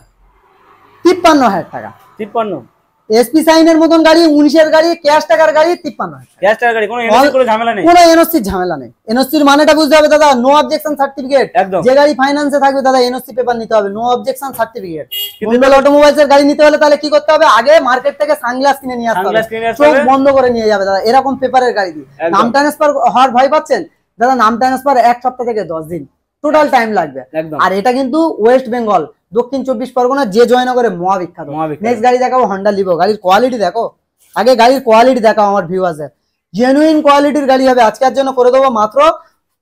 53,000 টাকা। 53। এসপি সাইনের মতন গাড়ি, 19 এর গাড়ি, ক্যাশ টাকার গাড়ি, 53,000 টাকা। ক্যাশ টাকার গাড়ি, কোনো এনওসি করে ঝামেলা নেই। কোনো এনওসি ঝামেলা নেই। এনওসির মানেটা বুঝতে হবে দাদা, নো অবজেকশন সার্টিফিকেট। যে গাড়ি ফাইন্যান্সে থাকবে দাদা এনওসি পেপার নিতে হবে, no objection certificate. Mondal automobiles এর গাড়ি নিতে হলে তাহলে কি করতে হবে? আগে মার্কেট থেকে সানগ্লাস কিনে নিয়ে আসতে হবে, চোখ বন্ধ করে নিয়ে যাবে দাদা এরকম পেপারের গাড়ি দিয়ে। নাম ট্রান্সফার হওয়ার ভয় পাচ্ছেন দাদা? নাম ট্রান্সফার 1 সপ্তাহ থেকে 10 দিন। টোটাল টাইম লাগবে। একদম। আর এটা কিন্তু ওয়েস্ট বেঙ্গল দক্ষিণ 24 পরগনা যে জয়নগরে মহাবিখ্যাত। নেক্সট গাড়ি দেখাবো হন্ডা লিভো। গাড়ির কোয়ালিটি দেখো, আগে গাড়ির কোয়ালিটি দেখাও আমার ভিউয়ার্সদের। জেনুইন কোয়ালিটির গাড়ি হবে, আজকের জন্য করে দেবো মাত্র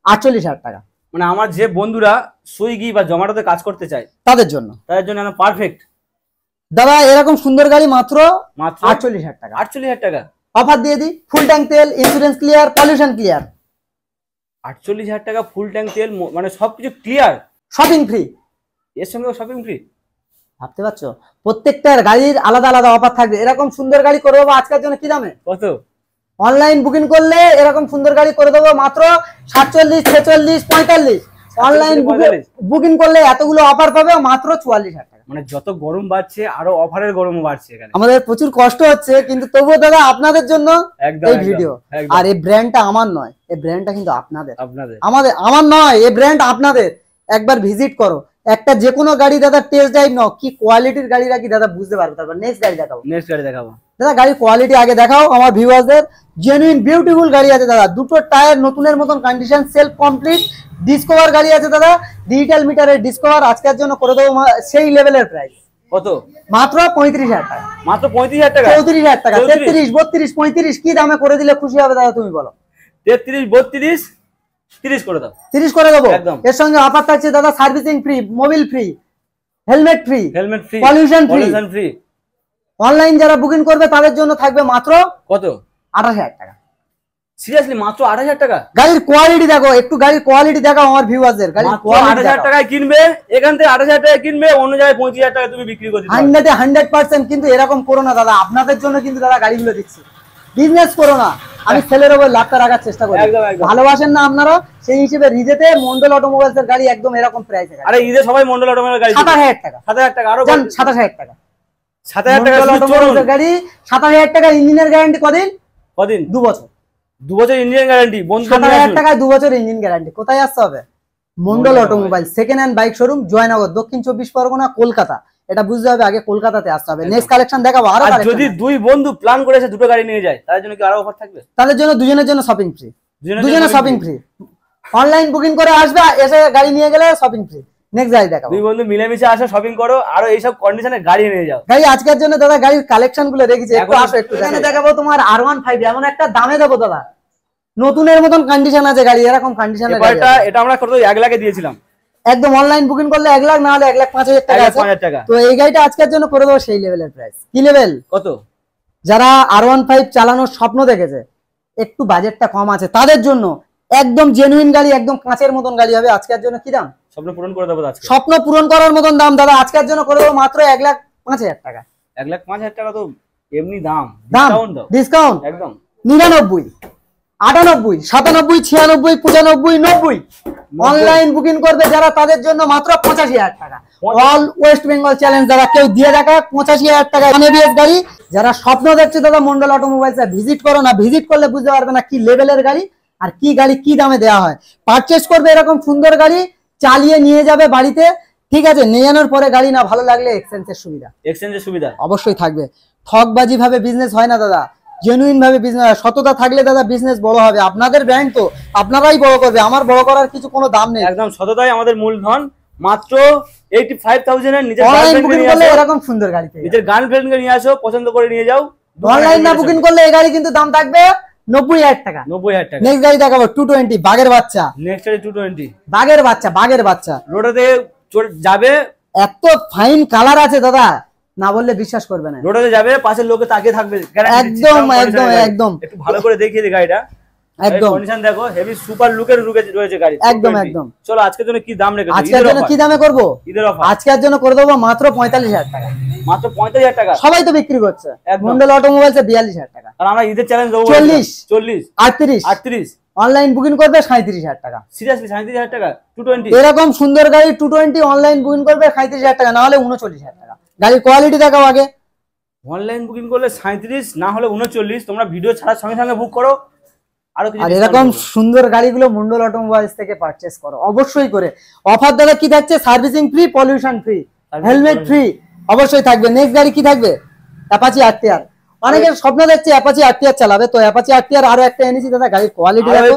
48,000 টাকা। মানে আমার যে বন্ধুরা সুইগি বা জোম্যাটোতে কাজ করতে চায় তাদের জন্য পারফেক্ট দাদা এরকম সুন্দর গাড়ি মাত্র মাত্র 48,000 টাকা। 48,000 টাকা অফার দিয়ে দিই, ফুল ট্যাঙ্ক তেল, ইন্স্যুরেন্স ক্লিয়ার, পলিউশন ক্লিয়ার। 48,000 টাকা ফুল ট্যাঙ্ক তেল, মানে সবকিছু ক্লিয়ার, শপিং ফ্রি। এর সঙ্গে শপিং ফ্রি। ভাবতে পারছো প্রত্যেকটার গাড়ির আলাদা আলাদা অফার থাকবে। এরকম সুন্দর গাড়ি করে দেবো আজকের জন্য কি দামে? কত? অনলাইন বুকিং করলে এরকম সুন্দর গাড়ি করে দেবো মাত্র 47, 46, 45। অনলাইন বুকিং করলে এতগুলো অফার পাবে মাত্র 44,000 টাকা। মানে যত গরম বাড়ছে আরো অফারের গরমও বাড়ছে এখানে। আমাদের প্রচুর কষ্ট হচ্ছে, কিন্তু তবুও দাদা আপনাদের জন্য এই ভিডিও। আর এই ব্র্যান্ডটা আমার নয়, এই ব্র্যান্ডটা কিন্তু আপনাদের। আমার নয়, এই ব্র্যান্ড আপনাদের। একবার ভিজিট করো, একটা যে কোনো গাড়ি দাদা টেস্ট ড্রাইভ নাও, কি কোয়ালিটির গাড়ি রাখি দাদা বুঝতে পারবে। তারপর নেক্সট গাড়ি দেখাবো। দাদা গাড়ির কোয়ালিটি আগে দেখাও আমার ভিউয়ারদের। জেনুইন বিউটিফুল গাড়ি আছে দাদা, দুটো টায়ার নতুনের মতন কন্ডিশন, সেলফ কমপ্লিট, ডিসকভার গাড়ি আছে দাদা, ডিজিটাল মিটারের ডিসকভার। আজকের জন্য করে দেবো সেই লেভেলের প্রাইস। কত? মাত্র 35,000 টাকা। মাত্র 35,000 টাকা? 34,000 টাকা। 33, 32, 35 কি দামে করে দিলে খুশি হবে দাদা তুমি বলো? 33, 32, 30 করে দাও। 30 করে দেবো। এর সঙ্গে অফার থাকছে দাদা servicing free, Mobil free, helmet free, pollution free. Online যারা বুকিং করবে তাদের জন্য থাকবে মাত্র কত? 28,000 টাকা। সিরিয়াসলি মাত্র 28,000 টাকা? গাড়ির কোয়ালিটি দেখো, একটু গাড়ির কোয়ালিটি দেখো আমার ভিউয়ারদের। গাড়ির কোয়ালিটি 28,000 টাকায় কিনবে, এখান থেকে 28,000 টাকায় কিনবে, অন্য জায়গায় 35,000 টাকা তুমি বিক্রি করে দিতে পারবে। 100% কিন্তু এরকম করো না দাদা, আপনাদের জন্য কিন্তু দাদা গাড়িগুলো দিচ্ছি। বিজনেস করো না, আমি সেলের উপর লাভটা রাখার চেষ্টা করি। ভালোবাসেন না আপনারা, সেই হিসেবে রিজেতে মন্ডল অটোমোবাইলস এর গাড়ি একদম এরকম প্রাইসে। আরে ঈদে সবাই মন্ডল অটোমোবাইল গাড়ি 27,000 টাকা। 27,000 টাকা আরো 27,000 টাকা। 27,000 টাকা অটোমোবাইল গাড়ি, 27,000 টাকা। ইঞ্জিনের গ্যারান্টি কদিন? 2 বছর। 2 বছর ইঞ্জিন গ্যারান্টি। 27,000 টাকায় 2 বছর ইঞ্জিন গ্যারান্টি। কোথায় আসতে হবে? Mondal automobile, second hand bike showroom, Joynagar, Dakshin 24 Pargana, Kolkata. এটা বুঝতে হবে, আগে কলকাতাতে আসতে হবে। নেক্সট কালেকশন দেখাবো আরো। যদি দুই বন্ধু প্ল্যান করেছে দুটো গাড়ি নিয়ে যায়, তাদের জন্য কি আরো অফার থাকবে? তাদের জন্য দুজনের জন্য শপিং ফ্রি। দুজনের শপিং ফ্রি। অনলাইন বুকিং করে আসবে, এসে গাড়ি নিয়ে গেলে শপিং ফ্রি। নেক্সট গাড়ি দেখাবো। দুই বন্ধু মিলেমিশে আসো, শপিং করো, আর এইসব কন্ডিশনে গাড়ি নিয়ে যাও। গাড়ি আজকের জন্য দাদা গাড়ির কালেকশন গুলো রেখেছি, একটু আসো, একটু দেখাবো। তোমার R15 এমন একটা দামে দেবো দাদা, নতুনের মতন কন্ডিশন আছে গাড়ি, এরকম কন্ডিশনে গাড়ি। এটা আমরা কত 1 লাখে দিয়েছিলাম। একদম অনলাইন বুকিং করলে 1 লাখ, না হলে 1,05,000 টাকা আছে। তো এই গাড়িটা আজকের জন্য করে দেবো সেই লেভেলের প্রাইস। কি লেভেল? কত? যারা R15 চালানোর স্বপ্ন দেখেছে, একটু বাজেটটা কম আছে, তাদের জন্য একদম জেনুইন গাড়ি, একদম কাঁচের মতন গাড়ি হবে। আজকের জন্য কি দাম? স্বপ্ন পূরণ করে দেবো আজকে। স্বপ্ন পূরণ করার মতন দাম দাদা আজকের জন্য করে দেবো মাত্র 1,05,000 টাকা। 1,05,000 টাকা তো এমনি দাম, ডিসকাউন্ট একদম 99, 98, 97, 96, 95, 90। অনলাইন বুকিং করবে যারা, তাদের জন্য মাত্র 85,000 টাকা। অল ওয়েস্ট বেঙ্গল চ্যালেঞ্জ দাদা, কেউ দিয়ে দেখা 85,000 টাকা এবিএস গাড়ি। যারা স্বপ্ন দেখছে দাদা মন্ডল অটোমোবাইলস ভিজিট করো না, ভিজিট করলে বুঝতে পারবে না কি লেভেলের গাড়ি আর কি গাড়ি কি দামে দেওয়া হয়। পারচেস করবে এরকম সুন্দর গাড়ি, চালিয়ে নিয়ে যাবে বাড়িতে, ঠিক আছে? নিয়ে যাওয়ার পরে গাড়ি না ভালো লাগলে এক্সচেঞ্জের সুবিধা অবশ্যই থাকবে। ঠকবাজি ভাবে বিজনেস হয় না দাদা, জেনুইন ভাবে বিজনেস। সততা থাকলে দাদা বিজনেস বড় হবে। আপনাদের ব্র্যান্ড তো আপনারাই বড় করবে, আমার বড় করার কিছু কোনো দাম নেই। একদম সততাই আমাদের মূলধন। মাত্র 85,000 এর নিজের এরকম সুন্দর গাড়ি নিজের গার্লফ্রেন্ডকে নিয়ে আসো, পছন্দ করে নিয়ে যাও। অনলাইন না বুকিং করলে এই গাড়ি কিন্তু দাম থাকবে 90,000 টাকা। 90,000 টাকা। নেক্সট গাড়ি দেখাবো 220 বাগের বাচ্চা। নেক্সট গাড়ি 220 বাগের বাচ্চা। রোডে যাবে, এত ফাইন কালার আছে দাদা, না বললে বিশ্বাস করবে না। রোডে যাবে, পাশের লোকে তাকিয়ে থাকবে। একদম একটু ভালো করে দেখিয়ে দিই গাড়িটা। একদম কন্ডিশন দেখো, হেভি সুপার লুকের রয়েছে গাড়ি। একদম। চলো আজকের জন্য কি দাম রেখেছো? আজকের জন্য কি দামে করব? ঈদের অফার আজকের জন্য করে দেবো মাত্র 45,000 টাকা। মাত্র 45,000 টাকা। সবাই তো বিক্রি করছে। মন্ডল অটোমোবাইলস 42,000 টাকা। আর আমরা ঈদের চ্যালেঞ্জ দেবো 40, 38। অনলাইন বুকিং করবে 37,000 টাকা। সিরিয়াসলি 37,000 টাকা 220? এরকম সুন্দর গাড়ি 220 অনলাইন বুকিং করবে 37,000 টাকা, না হলে 39,000 টাকা। গাড়ির কোয়ালিটি দেখাও আগে। অনলাইন বুকিং করলে 37, না হলে 39। তোমরা ভিডিও ছাড়ার সঙ্গে সঙ্গে বুক করো। আর এরকম সুন্দর গাড়িগুলো মন্ডল অটোমোবাইলস থেকে পারচেজ করো অবশ্যই করে। অফার দাদা কি থাকছে? Servicing free, pollution free, helmet free অবশ্যই থাকবে। নেক্সট গাড়ি কি থাকবে? Apache RTR. অনেকের স্বপ্ন দেখছে অ্যাপাচি আরটিআর চালাবে, তো অ্যাপাচি আরটিআর আরো একটা এনেছি দাদা। গাড়ির কোয়ালিটি দেখো,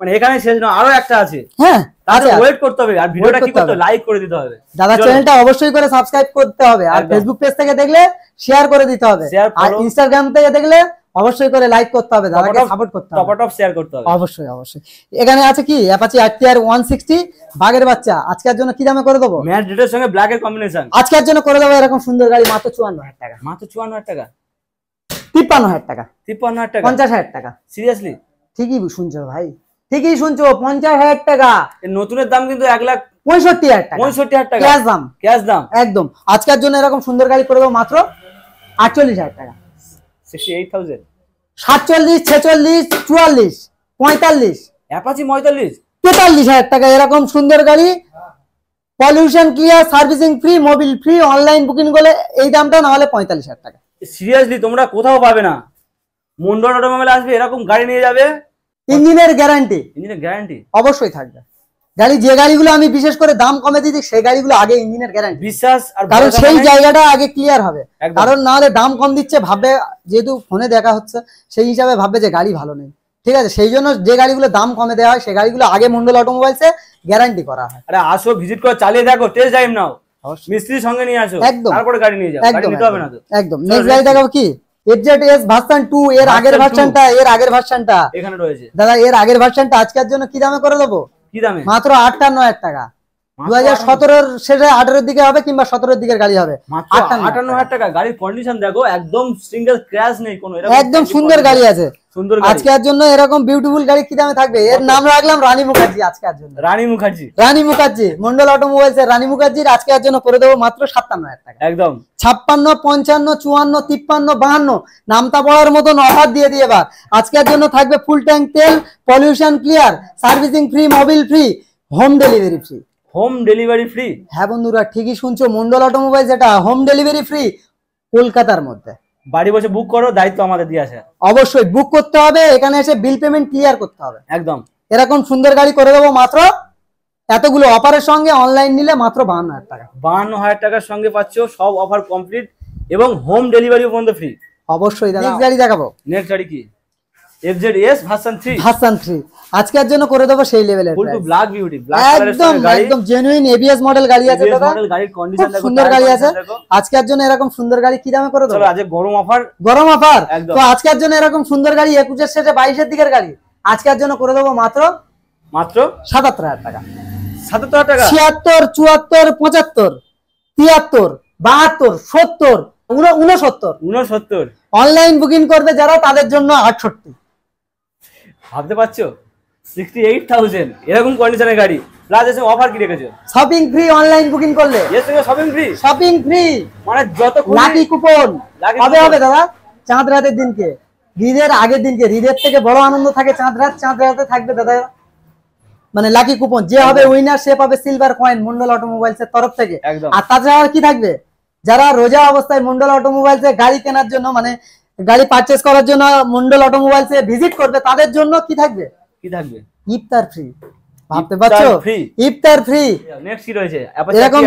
মানে এখানে শেষ না, আরো একটা আছে। হ্যাঁ তাহলে আছে, ওয়েট করতে হবে, আর ভিডিওটা কি করতে হবে, লাইক করে দিতে হবে দাদা। চ্যানেলটা অবশ্যই করে সাবস্ক্রাইব করতে হবে, আর একদম। ফেসবুক পেজ থেকে দেখলে শেয়ার করে দিতে হবে, Share, আর follow। ইনস্টাগ্রাম থেকে দেখলে অবশ্যই করে লাইক করতে হবে, দাদাকে সাপোর্ট করতে হবে, টপ শেয়ার করতে হবে। অবশ্যই অবশ্যই। এখানে আছে কি অ্যাপাচি RTR 160 বাগের বাচ্চা, আজকের জন্য কি দামে করে দেবো? ম্যাট রেডের সঙ্গে ব্ল্যাক এর কম্বিনেশন, আজকের জন্য করে দেবো এরকম সুন্দর গাড়ি মাত্র 54,000 টাকা, মাত্র 54,000 টাকা, 53,000 টাকা, 53,000 টাকা, 50,000 টাকা। সিরিয়াসলি? ঠিকই শুনছো ভাই, ঠিকই শুনছো, 50,000 টাকা। এর নতুনের দাম কিন্তু 1,65,000 টাকা, 1,65,000 টাকা ক্যাশ দাম, ক্যাশ দাম। একদম। আজকের জন্য এরকম সুন্দর গাড়ি করে দেবো মাত্র 48,000 টাকা, 68,000। 47, 46, 44, 45, অ্যাপাচি 45, 43,000 টাকা এরকম সুন্দর গাড়ি, pollution clear, servicing free, Mobil free, online booking করলে এই দামটা, না হলে 45,000 টাকা। সিরিয়াসলি তোমরা কোথাও পাবে না। মন্ডল অটোমোবাইল আসবে, এরকম গাড়ি নিয়ে যাবে, ইঞ্জিনের গ্যারান্টি, ইঞ্জিনের গ্যারান্টি অবশ্যই থাকবে। গাড়ি যে গাড়িগুলো আমি বিশেষ করে দাম কমে দিচ্ছি সেই গাড়িগুলো আগে ইঞ্জিনের গ্যারান্টি, বিশ্বাস আর কারণ ভরসা সেই মানে- জায়গাটা আগে ক্লিয়ার হবে। একদম। কারণ না হলে দাম কম দিচ্ছে ভাববে, যেহেতু ফোনে দেখা হচ্ছে সেই হিসাবে ভাববে যে গাড়ি ভালো নেই, ঠিক আছে? সেই জন্য যে গাড়িগুলো দাম কমে দেওয়া হয় সেই গাড়িগুলো আগে মন্ডল অটোমোবাইলসে গ্যারান্টি করা হয়। আরে আসো, ভিজিট করে চালিয়ে দেখো, টেস্ট ড্রাইভ নাও, মিস্ত্রির সঙ্গে নিয়ে আসো, একদম। তারপরে গাড়ি নিয়ে যাও, গাড়ি একদম নিতে হবে না তো। একদম। নেক্সট গাড়ি দেখাবো কি FZS ভার্সন 2, এর আগের Version 2। ভার্সনটা এখানে রয়েছে দাদা, এর আগের ভার্সনটা আজকের জন্য কি দামে করে দেবো? কি দামে? মাত্র 58,000 টাকা। মাত্র 2017 শেষে 18 দিকে হবে কিংবা 17 দিকের গাড়ি হবে, মাত্র 58,000 58,000 টাকা। গাড়ির কন্ডিশন দেখো, একদম সিঙ্গেল ক্র্যাশ নেই কোনো, একদম সুন্দর গাড়ি আছে। সুন্দর গাড়ি। আজকের জন্য এরকম বিউটিফুল গাড়ি কি দামে থাকবে? এর নাম রাখলাম রানী মুখার্জি আজকের জন্য। রানী মুখার্জি, রানী মুখার্জি, মন্ডল অটোমোবাইলস এর রানী মুখার্জির আজকের জন্য করে দেবো মাত্র 57,000 টাকা। একদম 56, 55, 54, 53, 52 নামতা পড়ার মতন অফার দিয়ে দিয়ে এবার আজকের জন্য থাকবে ফুল ট্যাঙ্ক তেল, pollution clear, servicing free, Mobil free, home delivery free. Home delivery free? হ্যাঁ বন্ধুরা, ঠিকই শুনছো, মন্ডল অটোমোবাইলস এটা হোম ডেলিভারি ফ্রি কলকাতার মধ্যে। বাড়ি বসে বুক করো, দায়িত্ব আমাদের দিয়ে আসে। অবশ্যই বুক করতে হবে, এখানে এসে বিল পেমেন্ট ক্লিয়ার করতে হবে। একদম। এরকম সুন্দর গাড়ি করে দেবো মাত্র এতগুলো অফারের সঙ্গে, অনলাইন নিলে মাত্র 52,000 টাকা। 52,000 টাকার সঙ্গে পাচ্ছ সব অফার কমপ্লিট এবং হোম ডেলিভারি পর্যন্ত ফ্রি। অবশ্যই দাদা। নেক্সট গাড়ি দেখাবো, নেক্সট গাড়ি কি? FZS ভার্সন 3, ভার্সন 3 আজকের জন্য করে দেবো সেই লেভেলের full to price। Black beauty, black কালারের একদম সঙ্গে গাড়ি, একদম জেনুইন ABS মডেল গাড়ি আছে ABS দাদা, মডেল গাড়ির কন্ডিশন খুব দেখো, সুন্দর টায়ার গাড়ি আছে। condition দেখো। আজকের জন্য এরকম সুন্দর গাড়ি কি দামে করে দেবো? চলো আজকে গরম অফার, গরম অফার। একদম। তো আজকের জন্য এরকম সুন্দর গাড়ি 21 শেষে 22 দিকের গাড়ি আজকের জন্য করে দেবো মাত্র মাত্র 77,000 টাকা। 77,000 টাকা। 76, 74, 75, 73, 72, 70, 69। 69। অনলাইন বুকিং করবে যারা তাদের জন্য 68। ভাবতে পারছো 68,000 এরকম কন্ডিশনের গাড়ি, প্লাস এসে অফার কি রেখেছো? শপিং ফ্রি অনলাইন বুকিং করলে, এর সঙ্গে শপিং ফ্রি, শপিং ফ্রি, মানে যত লাকি কুপন Lucky হবে coupon। হবে দাদা। চাঁদ রাতের দিনকে, ঈদের আগের দিনকে, ঈদের থেকে বড় আনন্দ থাকে চাঁদ রাত, চাঁদ রাতে থাকবে দাদা মানে লাকি কুপন, যে হবে উইনার সে পাবে সিলভার কয়েন মন্ডল অটোমোবাইলস এর তরফ থেকে। একদম। আর তাছাড়া আর কি থাকবে, যারা রোজা অবস্থায় মন্ডল অটোমোবাইলস এ গাড়ি কেনার জন্য মানে গাড়ি পারচেজ করার জন্য মন্ডল অটোমোবাইলস এ ভিজিট করবে তাদের জন্য কি থাকবে? কি থাকবে? ইফতার ফ্রি। ভাবতে পারছো? free। ইফতার ফ্রি। নেক্সট কি রয়েছে? এরকম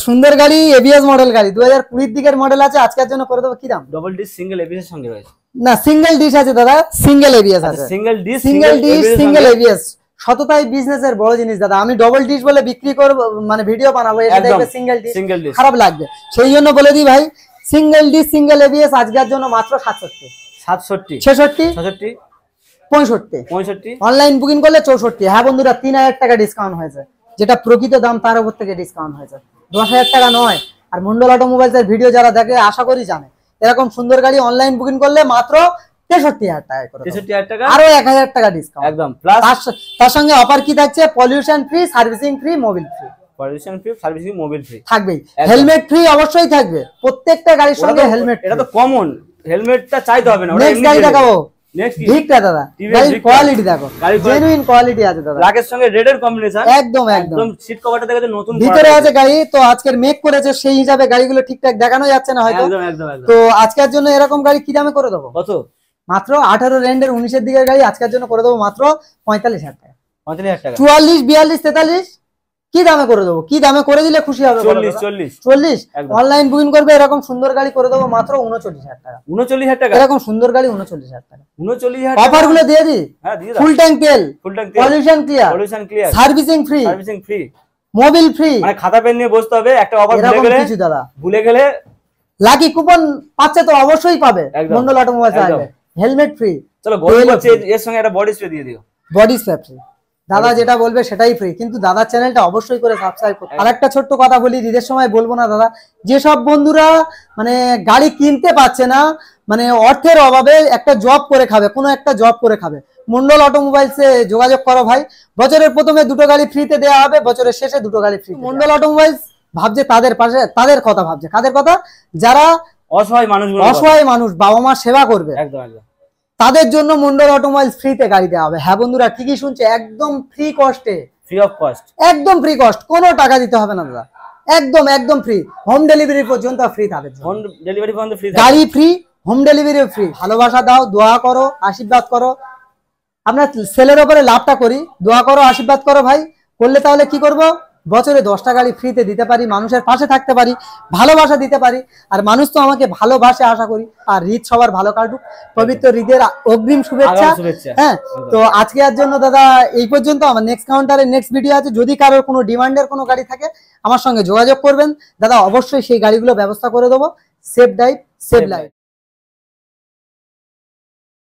সুন্দর গাড়ি ABS মডেল গাড়ি 2020 দিকের মডেল আছে আজকের জন্য করে দেবো কি দাম? ডবল ডিস সিঙ্গেল এবিএস এর সঙ্গে রয়েছে না, সিঙ্গেল ডিশ আছে দাদা, সিঙ্গেল ABS আছে। Single dish single dish, single ABS সততাই বিজনেসের বড় জিনিস দাদা। আমি ডবল ডিশ বলে বিক্রি করব, মানে ভিডিও বানাবো, এটা একদম। দেখবে সিঙ্গেল ডিশ সিঙ্গেল ডিস খারাপ লাগবে, সেই জন্য বলে দিই ভাই, সিঙ্গেল ডিশ, সিঙ্গেল ABS আজকের জন্য মাত্র 67, 67, 66, 66, 65। 65। অনলাইন বুকিং করলে 64। হ্যাঁ বন্ধুরা, 3,000 টাকা ডিসকাউন্ট হয়েছে, যেটা প্রকৃত দাম তার উপর থেকে ডিসকাউন্ট হয়েছে, 10,000 টাকা নয়। আর মন্ডল অটোমোবাইলস এর ভিডিও যারা দেখে আশা করি জানে, এরকম সুন্দর গাড়ি অনলাইন বুকিং করলে মাত্র 63,000 টাকা করে দেবো। 63,000 টাকা, আরো 1,000 টাকা ডিসকাউন্ট একদম। প্লাস তার সঙ্গে অফার কি থাকছে? Pollution free, servicing free, Mobil free pollution free, servicing, Mobil free থাকবেই। একদম। হেলমেট ফ্রি অবশ্যই থাকবে, প্রত্যেকটা গাড়ির সঙ্গে হেলমেট। এটা তো কমন, হেলমেটটা চাইতে হবে না। নেক্সট গাড়ি দেখাবো, নেক্সট কি? ভিক্টা দাদা। TVS গাড়ির Victor। কোয়ালিটি দেখো, গাড়ির জেনুইন কোয়ালিটি আছে দাদা, ব্ল্যাকের সঙ্গে রেড এর কম্বিনেশন, একদম একদম। একদম সিট কভারটা দেখে নতুন ভিতরে করা আছে গাড়ি, তো আজকের মেক করেছে সেই হিসাবে গাড়িগুলো ঠিকঠাক দেখানো যাচ্ছে না হয়তো। একদম একদম একদম। তো আজকের জন্য এরকম গাড়ি কি দামে করে দেবো? কত? মাত্র 18 রেন্ডের 19 দিকের গাড়ি আজকের জন্য করে দেবো মাত্র 45,000 টাকা। 45,000 টাকা। 44, 42, 43, কি দামে করে দেবো? কি দামে করে দিলে খুশি হবে? 40 অনলাইন বুকিং করবে, এরকম সুন্দর গাড়ি করে দেবো মাত্র 39,000 টাকা। 39,000 টাকা এরকম সুন্দর গাড়ি 39,000 টাকা। 39,000 অফার গুলো দিয়ে দিই। হ্যাঁ দিয়ে দাও। ফুল ট্যাঙ্ক তেল, pollution clear, servicing free, Mobil free. মানে খাতা পেন নিয়ে বসতে হবে, একটা অফার ভুলে গেলে লাকি কুপন পাচ্ছে তো অবশ্যই পাবে মন্ডল অটোমোবাইলস আসলে। Helmet free. চলো গরিব হচ্ছে, এর সঙ্গে একটা বডি স্প্রে দিয়ে দিও। Body spray free. দাদা যেটা বলবে সেটাই ফ্রি, কিন্তু দাদার চ্যানেলটা অবশ্যই করে সাবস্ক্রাইব করুন। আরেকটা ছোট্ট কথা বলি, ঈদের সময় বলবো না দাদা, যেসব বন্ধুরা মানে গাড়ি কিনতে পারছে না, মানে অর্থের অভাবে একটা জব করে খাবে, কোনো একটা জব করে খাবে, মন্ডল অটোমোবাইলসে যোগাযোগ করো ভাই। বছরের প্রথমে 2টো গাড়ি ফ্রিতে দেওয়া হবে, বছরের শেষে 2টো গাড়ি ফ্রি। মন্ডল অটোমোবাইলস ভাবছে তাদের পাশে, তাদের কথা ভাবছে। কাদের কথা? যারা অসহায় মানুষ, বাবা মা সেবা করবে, একদম একদম তাদের জন্য মন্ডল অটোমোবাইলস ফ্রিতে গাড়ি দেওয়া হবে। হ্যাঁ বন্ধুরা ঠিকই শুনছে, একদম ফ্রি কস্টে, ফ্রি অফ কস্ট, একদম ফ্রি কস্ট, কোনো টাকা দিতে হবে না দাদা, একদম ফ্রি। হোম ডেলিভারি পর্যন্ত ফ্রি, তাদের হোম ডেলিভারি পর্যন্ত ফ্রি, গাড়ি ফ্রি, হোম ডেলিভারি ফ্রি। ভালোবাসা দাও, দোয়া করো, আশীর্বাদ করো। আমরা সেলের উপরে লাভটা করি, দোয়া করো, আশীর্বাদ করো ভাই। করলে তাহলে কি করব? বছরে 10টা গাড়ি ফ্রিতে দিতে পারি, মানুষের পাশে থাকতে পারি, ভালোবাসা দিতে পারি। আর মানুষ তো আমাকে ভালোবাসে আশা করি। আর ঈদ সবার ভালো কাটুক, পবিত্র ঈদের অগ্রিম শুভেচ্ছা। হ্যাঁ, তো আজকের জন্য দাদা এই পর্যন্ত। আমার নেক্সট কাউন্টারে নেক্সট ভিডিও আছে। যদি কারোর কোনো ডিমান্ডের কোনো গাড়ি থাকে আমার সঙ্গে যোগাযোগ করবেন দাদা, অবশ্যই সেই গাড়িগুলো ব্যবস্থা করে দেবো। Safe drive, save life.